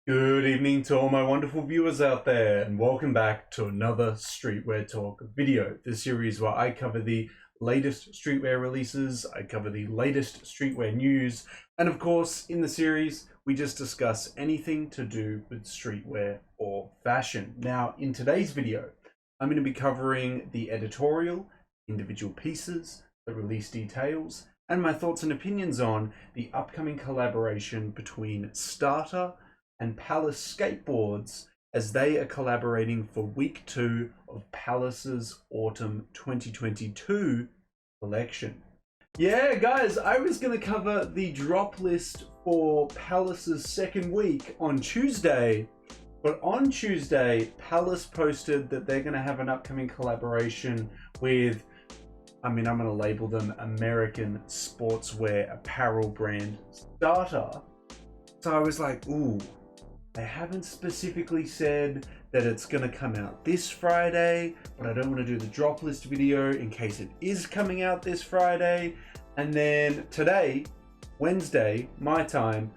Good evening to all my wonderful viewers out there, and welcome back to another Streetwear Talk video. This series where I cover the latest streetwear releases, I cover the latest streetwear news, and of course, in the series, we just discuss anything to do with streetwear or fashion. Now, in today's video, I'm going to be covering the editorial, individual pieces, the release details, and my thoughts and opinions on the upcoming collaboration between Starter and Palace Skateboards as they are collaborating for week 2 of Palace's Autumn 2022 collection. Yeah, guys, I was going to cover the drop list for Palace's second week on Tuesday, but on Tuesday, Palace posted that they're going to have an upcoming collaboration with, I'm going to label them American sportswear apparel brand Starter. So I was like, ooh. They haven't specifically said that it's going to come out this Friday, but I don't want to do the drop list video in case it is coming out this Friday. And then today, Wednesday, my time,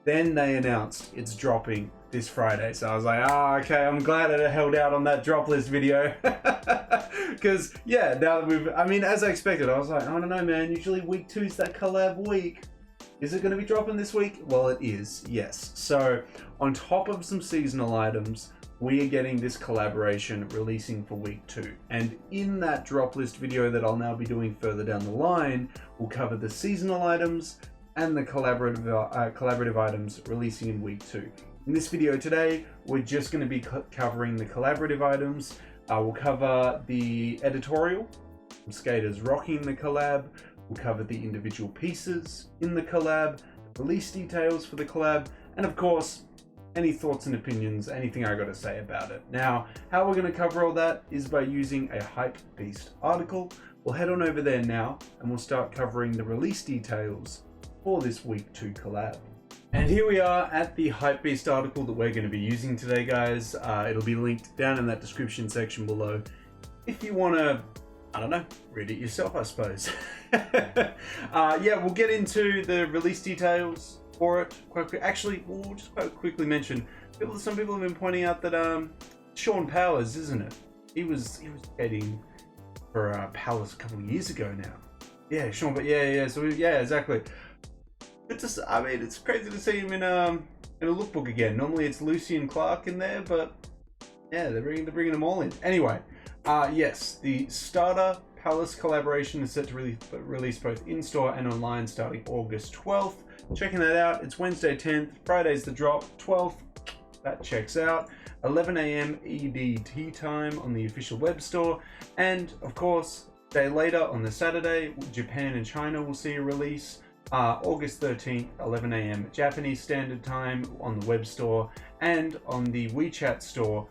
then they announced it's dropping this Friday. So I was like, okay, I'm glad I held out on that drop list video. Because, yeah, now that as I expected, I was like, I don't know, man, usually week 2 is that collab week. Is it going to be dropping this week? Well, it is, yes. So, on top of some seasonal items, we are getting this collaboration releasing for week 2. And in that drop list video that I'll now be doing further down the line, we'll cover the seasonal items and the collaborative items releasing in week 2. In this video today, we're just going to be covering the collaborative items. We'll cover the editorial, from skaters rocking the collab. We'll cover the individual pieces in the collab, release details for the collab, and of course, any thoughts and opinions, anything I got to say about it. Now, how we're going to cover all that is by using a Hypebeast article. We'll head on over there now, and we'll start covering the release details for this week 2 collab. And here we are at the Hypebeast article that we're going to be using today, guys. It'll be linked down in that description section below if you want to, I don't know, read it yourself, I suppose. Yeah, we'll get into the release details for it quite quick. Actually, we'll just quite quickly mention, some people have been pointing out that Sean Powers, isn't it? He was skating for Palace a couple of years ago now. Yeah, Sean, but yeah. So yeah, exactly. It's just, it's crazy to see him in a lookbook again. Normally it's Lucy and Clark in there, but yeah, they're bringing them all in. Anyway. Yes, the Starter Palace collaboration is set to release both in-store and online starting August 12th. Checking that out, it's Wednesday 10th, Friday's the drop, 12th, that checks out. 11 AM EDT time on the official web store. And, of course, a day later on the Saturday, Japan and China will see a release. August 13th, 11 AM Japanese Standard Time on the web store. And on the WeChat store,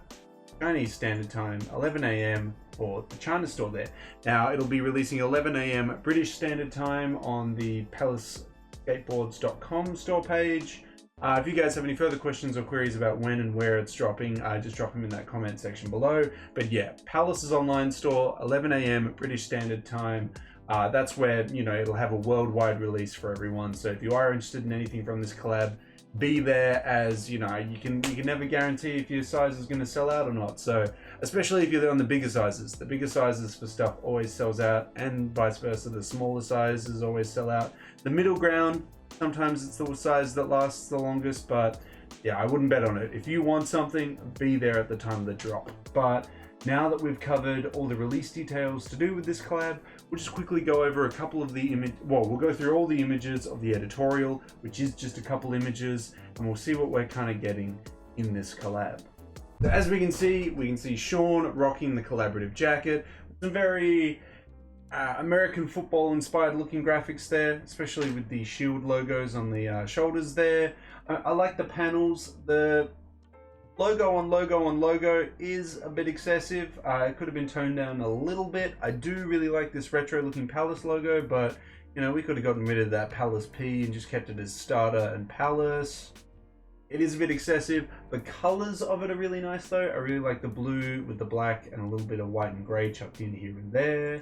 Chinese Standard Time, 11 AM for the China store there. Now, it'll be releasing 11 AM British Standard Time on the PalaceSkateboards.com store page. If you guys have any further questions or queries about when and where it's dropping, just drop them in that comment section below. But yeah, Palace's online store, 11 AM British Standard Time. That's where, it'll have a worldwide release for everyone. So if you are interested in anything from this collab, be there, as you can never guarantee if your size is going to sell out or not. So especially if you're on the bigger sizes for stuff always sells out, and vice versa, the smaller sizes always sell out. The middle ground, sometimes it's the size that lasts the longest, but yeah, I wouldn't bet on it. If you want something, be there at the time of the drop. But now that we've covered all the release details to do with this collab, we'll just quickly go over a couple of the we'll go through all the images of the editorial, which is just a couple images, and we'll see what we're kind of getting in this collab. So as we can see Sean rocking the collaborative jacket. Some very American football inspired looking graphics there, especially with the Shield logos on the shoulders there. I like the panels. The logo on logo is a bit excessive. It could have been toned down a little bit. I do really like this retro looking Palace logo, but we could have gotten rid of that Palace P and just kept it as Starter and Palace. It is a bit excessive. The colors of it are really nice though. I really like the blue with the black and a little bit of white and gray chucked in here and there.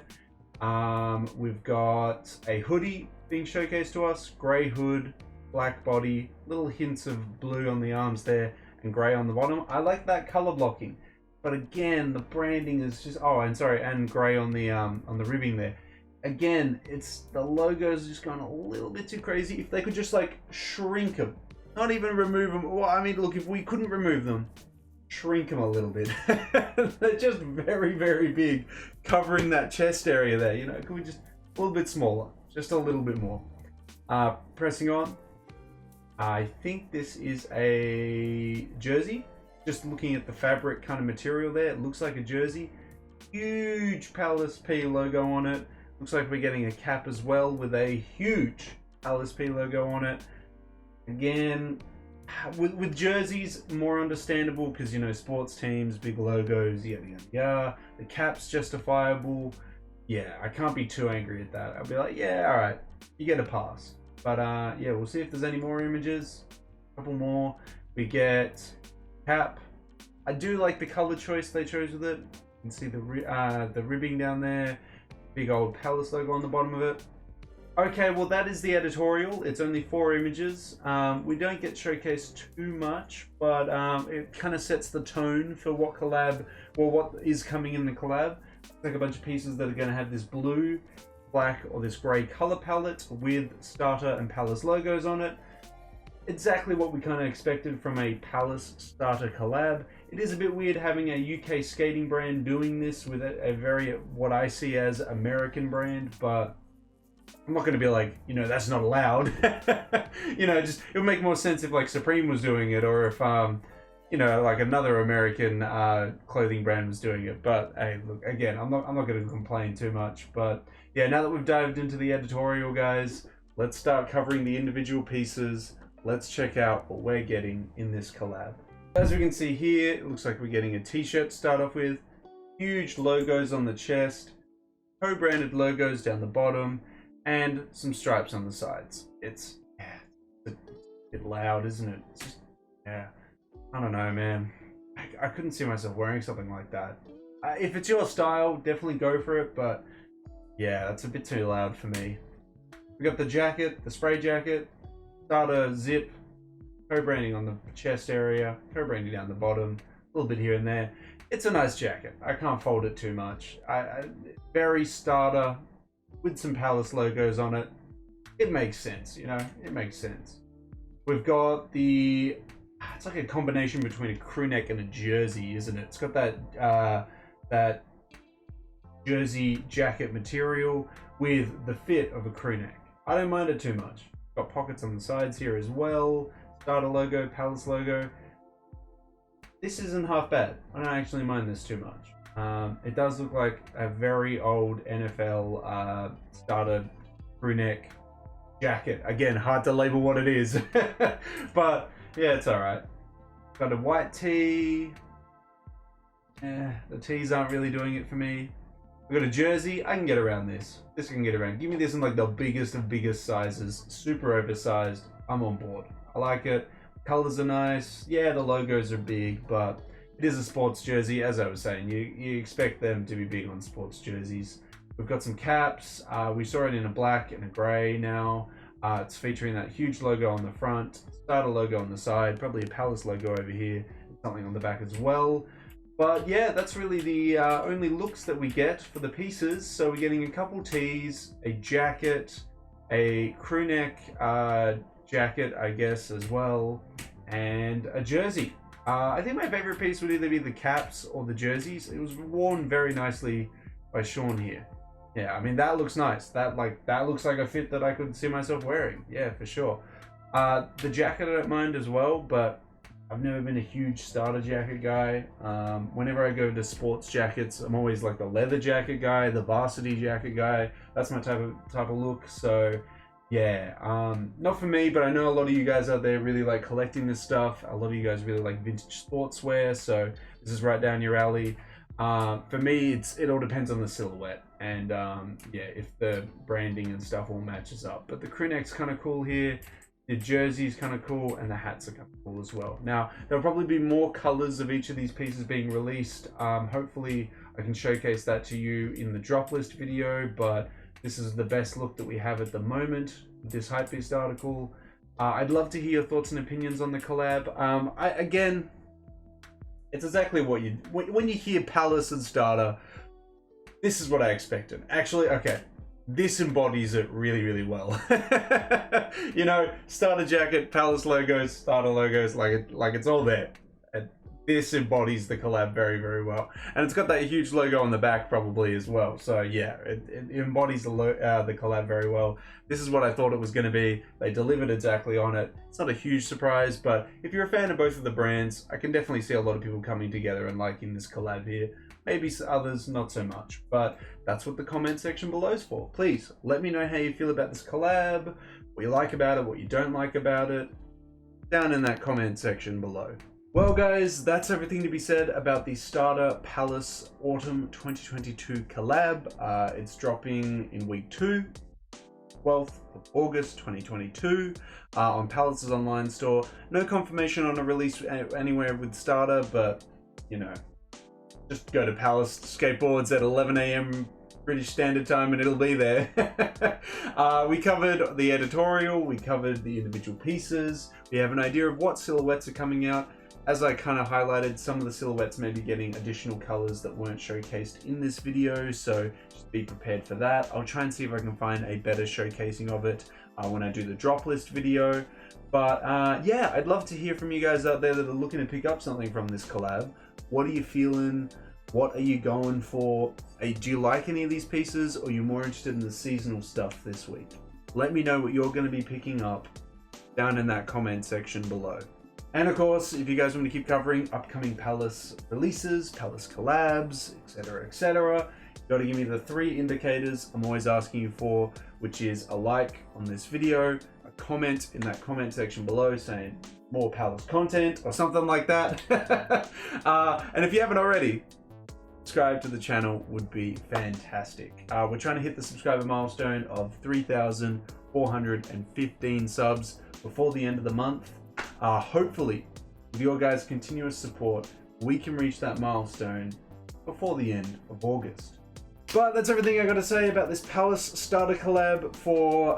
We've got a hoodie being showcased to us, gray hood, black body, little hints of blue on the arms there, and gray on the bottom. I like that color blocking, but again, the branding is just, oh, and sorry, and gray on the ribbing there. Again, it's the logo's just gone a little bit too crazy. If they could just like shrink them, not even remove them. Well, I mean, look, if we couldn't remove them, shrink them a little bit. They're just very, very big, covering that chest area there. You know, could we just a little bit smaller, just a little bit more? Pressing on. I think this is a jersey. Just looking at the fabric kind of material there, it looks like a jersey. Huge Palace P logo on it. Looks like we're getting a cap as well with a huge Palace P logo on it. Again, with jerseys, more understandable because, you know, sports teams, big logos, yada yada yada. The cap's justifiable. Yeah, I can't be too angry at that. I'll be like, yeah, all right, you get a pass. But yeah, we'll see if there's any more images. A couple more. We get cap. I do like the color choice they chose with it. You can see the ribbing down there. Big old Palace logo on the bottom of it. Okay, well that is the editorial. It's only 4 images. We don't get showcased too much, but it kind of sets the tone for what collab, or what is coming in the collab. It's like a bunch of pieces that are going to have this blue, black, or this grey color palette with starter and Palace logos on it. Exactly what we kind of expected from a Palace starter collab. It is a bit weird having a UK skating brand doing this with a very, what I see as American brand, but I'm not going to be like, you know, that's not allowed. You know, just, it would make more sense if like Supreme was doing it, or if, you know, like another American clothing brand was doing it. But hey, look, again, I'm not going to complain too much. But yeah, now that we've dived into the editorial, guys, let's start covering the individual pieces. Let's check out what we're getting in this collab. As we can see here, it looks like we're getting a t-shirt to start off with. Huge logos on the chest, co-branded logos down the bottom, and some stripes on the sides. It's a bit loud, isn't it? It's just, yeah, I don't know, man. I couldn't see myself wearing something like that. If it's your style, definitely go for it, but yeah, that's a bit too loud for me. We got the jacket, the spray jacket, starter zip, co-branding on the chest area, co-branding down the bottom, a little bit here and there. It's a nice jacket. I can't fault it too much. Very starter with some Palace logos on it. It makes sense, you know, it makes sense. We've got the, it's like a combination between a crew neck and a jersey, isn't it? It's got that that jersey jacket material with the fit of a crew neck. I don't mind it too much. Got pockets on the sides here as well. Starter logo, Palace logo. This isn't half bad. I don't actually mind this too much. It does look like a very old NFL starter crew neck jacket. Again, hard to label what it is. But yeah, it's alright. Got a white tee. The tees aren't really doing it for me. We've got a jersey. I can get around this. This can get around. Give me this in like the biggest of biggest sizes. Super oversized. I'm on board. I like it. Colors are nice. Yeah, the logos are big, but it is a sports jersey. As I was saying, you expect them to be big on sports jerseys. We've got some caps. We saw it in a black and a gray now. It's featuring that huge logo on the front, starter logo on the side, probably a Palace logo over here, something on the back as well. But yeah, that's really the only looks that we get for the pieces. So we're getting a couple tees, a jacket, a crew neck jacket, I guess, as well, and a jersey. I think my favorite piece would either be the caps or the jerseys. It was worn very nicely by Sean here. Yeah, I mean, that looks nice. That looks like a fit that I could see myself wearing. Yeah, for sure. The jacket I don't mind as well, but I've never been a huge starter jacket guy. Whenever I go to sports jackets, I'm always like the leather jacket guy, the varsity jacket guy. That's my type of look. So yeah, not for me, but I know a lot of you guys out there really like collecting this stuff. A lot of you guys really like vintage sportswear, so this is right down your alley. For me, it all depends on the silhouette, and yeah, if the branding and stuff all matches up. But the crew neck's kind of cool here. The jersey's kind of cool, and the hats are kind of cool as well. Now, there'll probably be more colors of each of these pieces being released. Hopefully, I can showcase that to you in the drop list video, but this is the best look that we have at the moment, this Hypebeast article. I'd love to hear your thoughts and opinions on the collab. Again, it's exactly what when you hear Palace and Starter, this is what I expected. Actually, okay, this embodies it really, really well. You know, Starter jacket, Palace logos, Starter logos, like it's all there. And this embodies the collab very, very well. And it's got that huge logo on the back probably as well. So yeah, it embodies the collab very well. This is what I thought it was going to be. They delivered exactly on it. It's not a huge surprise, but if you're a fan of both of the brands, I can definitely see a lot of people coming together and liking this collab here. Maybe others not so much, but that's what the comment section below is for. Please let me know how you feel about this collab, what you like about it, what you don't like about it, down in that comment section below. Well guys, that's everything to be said about the Starter Palace Autumn 2022 collab. It's dropping in week 2, 12th of August 2022 on Palace's online store. No confirmation on a release anywhere with Starter, but you know, just go to Palace Skateboards at 11 AM British Standard Time and it'll be there. We covered the editorial, we covered the individual pieces, we have an idea of what silhouettes are coming out. As I kind of highlighted, some of the silhouettes may be getting additional colors that weren't showcased in this video, so just be prepared for that. I'll try and see if I can find a better showcasing of it when I do the drop list video. But yeah, I'd love to hear from you guys out there that are looking to pick up something from this collab. What are you feeling? What are you going for? Do you like any of these pieces, or are you more interested in the seasonal stuff this week? Let me know what you're going to be picking up down in that comment section below. And of course, if you guys want to keep covering upcoming Palace releases, Palace collabs, etc., you got to give me the 3 indicators I'm always asking you for, which is a like on this video, a comment in that comment section below saying more Palace content or something like that. And if you haven't already, subscribe to the channel would be fantastic. We're trying to hit the subscriber milestone of 3,415 subs before the end of the month. Hopefully, with your guys' continuous support, we can reach that milestone before the end of August. But that's everything I got to say about this Palace Starter collab for,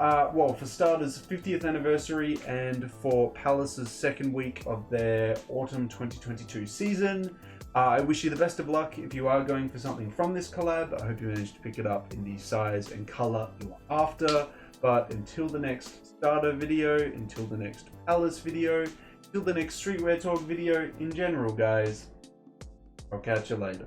for Starter's 50th anniversary and for Palace's second week of their Autumn 2022 season. I wish you the best of luck if you are going for something from this collab. I hope you managed to pick it up in the size and color you're after. But until the next Starter video, until the next Palace video, until the next Streetwear Talk video in general, guys, I'll catch you later.